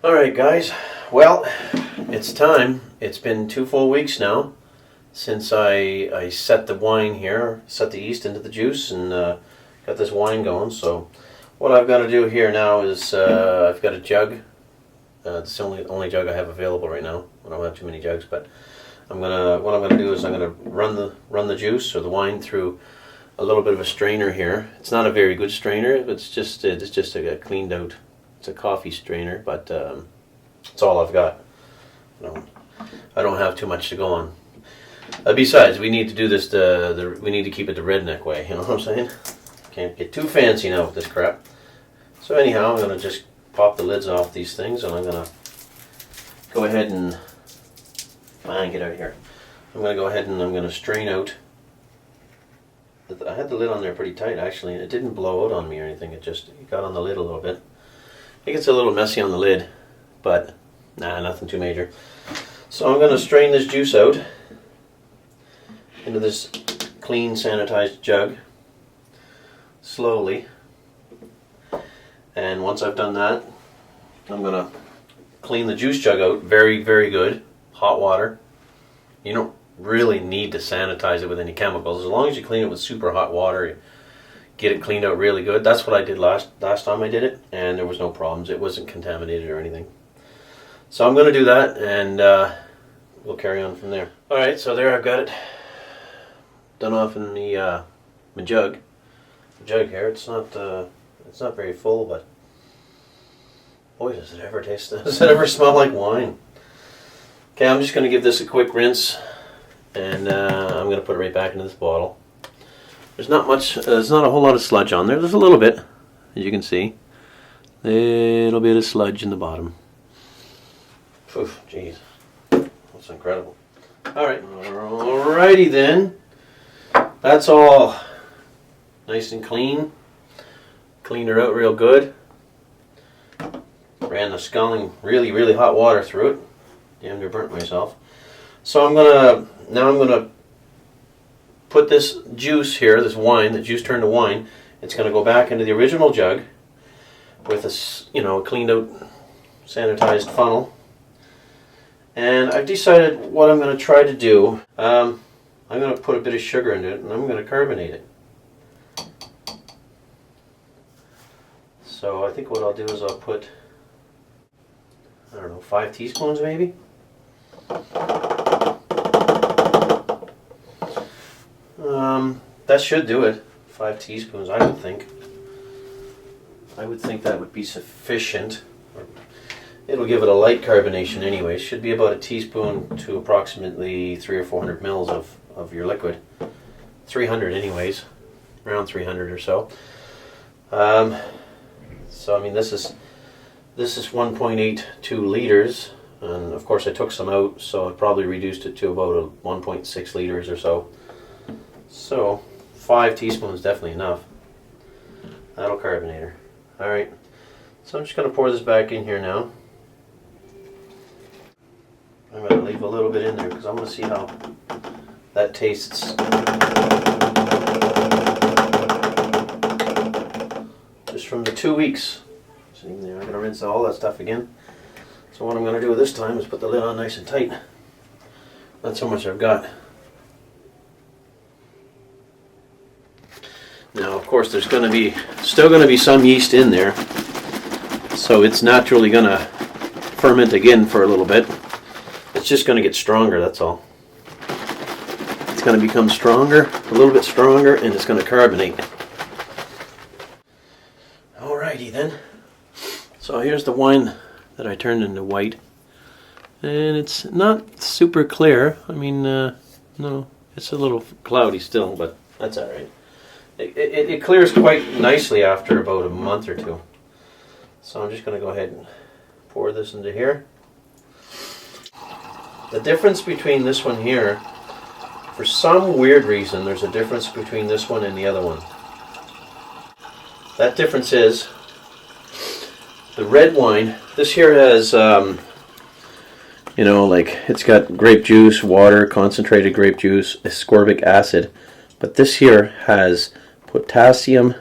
Alright guys, well, it's time. It's been 2 full weeks now since I set the wine here, set the yeast into the juice and got this wine going. So what I've got to do here now is I've got a jug. It's the only jug I have available right now. I don't have too many jugs, but what I'm gonna do is I'm gonna run the juice or the wine through a little bit of a strainer here. It's not a very good strainer. It's just a cleaned out. It's a coffee strainer, but it's all I've got. I don't have too much to go on. Besides, we need to do this. We need to keep it the redneck way. You know what I'm saying? Can't get too fancy now with this crap. So anyhow, I'm gonna just pop the lids off these things, and I'm gonna go ahead and get out of here. I'm gonna go ahead and I'm gonna strain out. I had the lid on there pretty tight actually, and it didn't blow out on me or anything. It got on the lid a little bit. It gets a little messy on the lid, but nothing too major. So I'm going to strain this juice out into this clean, sanitized jug slowly. And once I've done that, I'm going to clean the juice jug out very, very good. Hot water. You don't really need to sanitize it with any chemicals. As long as you clean it with super hot water, get it cleaned out really good. That's what I did last time I did it, and there was no problems. It wasn't contaminated or anything. So I'm going to do that, and we'll carry on from there. All right, so there I've got it done off in the my jug. The jug here. It's not very full, but boy, does it ever taste? Does it ever smell like wine? Okay, I'm just going to give this a quick rinse, and I'm going to put it right back into this bottle. There's not much, there's not a whole lot of sludge on there. There's a little bit, as you can see. Little bit of sludge in the bottom. Oof, jeez. That's incredible. Alrighty then. That's all nice and clean. Cleaned her out real good. Ran the scalding, really, really hot water through it. Damn near burnt myself. So I'm gonna put this juice here, this wine, the juice turned to wine. It's going to go back into the original jug with a cleaned out, sanitized funnel. And I've decided what I'm going to try to do. I'm going to put a bit of sugar into it, and I'm going to carbonate it. So I think what I'll do is I'll put, 5 teaspoons maybe. That should do it. 5 teaspoons, I would think. I would think that would be sufficient. It'll give it a light carbonation anyway. Should be about a teaspoon to approximately 300 or 400 mils of your liquid. 300 anyways, around 300 or so. So I mean this is 1.82 liters, and of course I took some out, so I probably reduced it to about a 1.6 liters or so. So 5 teaspoons definitely enough. That'll carbonate her. Alright, so I'm just going to pour this back in here now. I'm going to leave a little bit in there because I'm going to see how that tastes. Just from the 2 weeks sitting there. I'm going to rinse all that stuff again. So what I'm going to do this time is put the lid on nice and tight. That's how much I've got. Now, of course, there's still going to be some yeast in there, so it's naturally going to ferment again for a little bit. It's just going to get stronger, that's all. It's going to become stronger, a little bit stronger, and it's going to carbonate. Alrighty then. So here's the wine that I turned into white, and it's not super clear. I mean, no, it's a little cloudy still, but that's alright. It clears quite nicely after about a month or two. So I'm just going to go ahead and pour this into here. The difference between this one here, for some weird reason, there's a difference between this one and the other one. That difference is the red wine. This here has, it's got grape juice, water, concentrated grape juice, ascorbic acid. But this here has potassium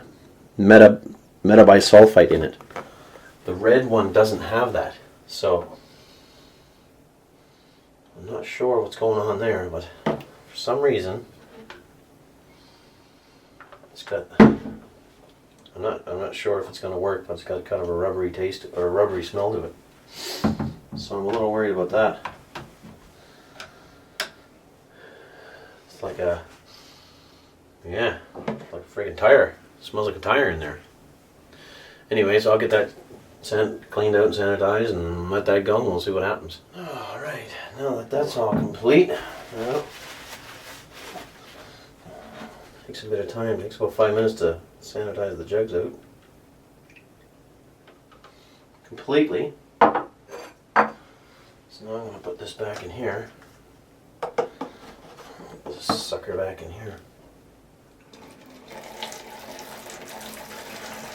metabisulfite in it. The red one doesn't have that. So I'm not sure what's going on there, but for some reason it's got, I'm not sure if it's going to work, but it's got kind of a rubbery taste or a rubbery smell to it. So I'm a little worried about that. It's like a, yeah, like a friggin' tire. It smells like a tire in there. Anyways, I'll get that cleaned out and sanitized and let that go, and we'll see what happens. Alright, now that that's all complete, well, takes a bit of time. It takes about 5 minutes to sanitize the jugs out completely. So now I'm going to put this back in here. Put this sucker back in here.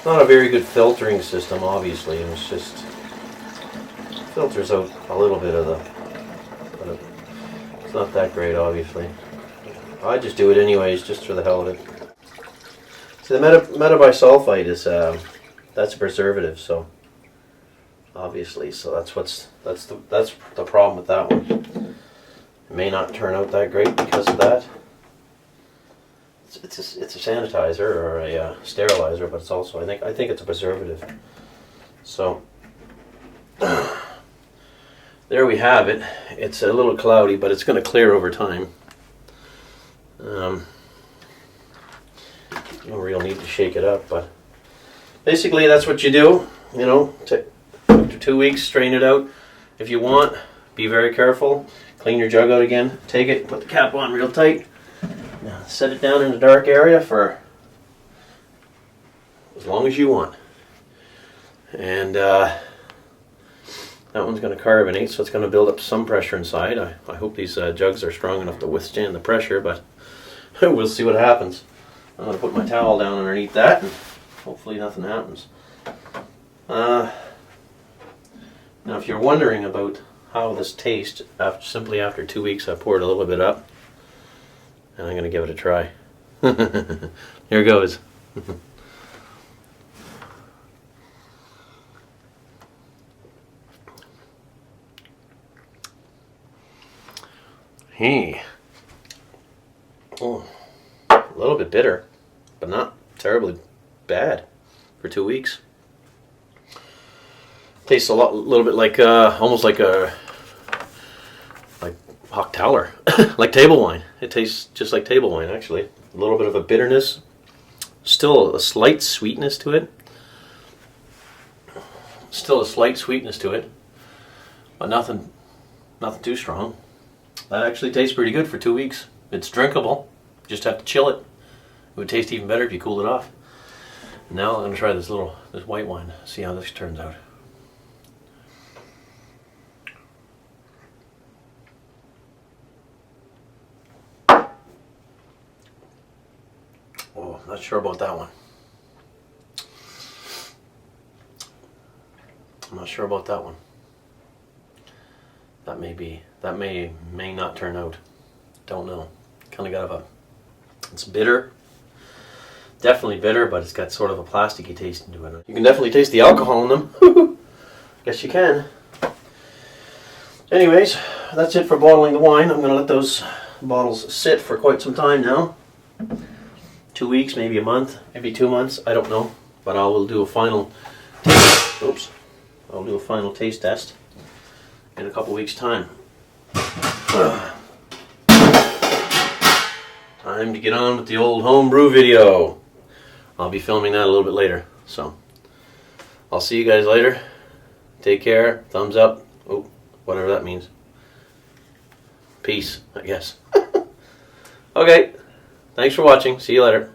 Not a very good filtering system, obviously. It's just filters out a little bit of the, but it's not that great, obviously. I just do it anyways, just for the hell of it. See, the metabisulfite is that's a preservative, so obviously, so that's the problem with that one. It may not turn out that great because of that. It's a sanitizer or a sterilizer, but it's also I think it's a preservative. So there we have it. It's a little cloudy, but it's going to clear over time. No real need to shake it up, but basically that's what you do. You know, after 2 weeks, strain it out. If you want, be very careful. Clean your jug out again. Take it, put the cap on real tight. Now set it down in a dark area for as long as you want. And that one's going to carbonate, so it's going to build up some pressure inside. I hope these jugs are strong enough to withstand the pressure, but we'll see what happens. I'm going to put my towel down underneath that, and hopefully nothing happens. Now if you're wondering about how this tastes, simply after 2 weeks I poured a little bit up, and I'm going to give it a try. Here goes. Hey. Oh, a little bit bitter, but not terribly bad for 2 weeks. Tastes a little bit like almost like Hochtaler, like table wine. It tastes just like table wine, actually. A little bit of a bitterness, still a slight sweetness to it. Still a slight sweetness to it, but nothing too strong. That actually tastes pretty good for 2 weeks. It's drinkable. You just have to chill it. It would taste even better if you cooled it off. Now I'm going to try this white wine. See how this turns out. Oh, not sure about that one. I'm not sure about that one. That may not turn out. Don't know. Kind of got it's bitter. Definitely bitter, but it's got sort of a plasticky taste into it. You can definitely taste the alcohol in them. Guess you can. Anyways, that's it for bottling the wine. I'm going to let those bottles sit for quite some time now. 2 weeks, maybe a month, maybe 2 months. I don't know, but I will do a final taste. Oops. I'll do a final taste test in a couple weeks' time. Time to get on with the old homebrew video. I'll be filming that a little bit later. So, I'll see you guys later. Take care. Thumbs up. Oh, whatever that means. Peace, I guess. Okay. Thanks for watching. See you later.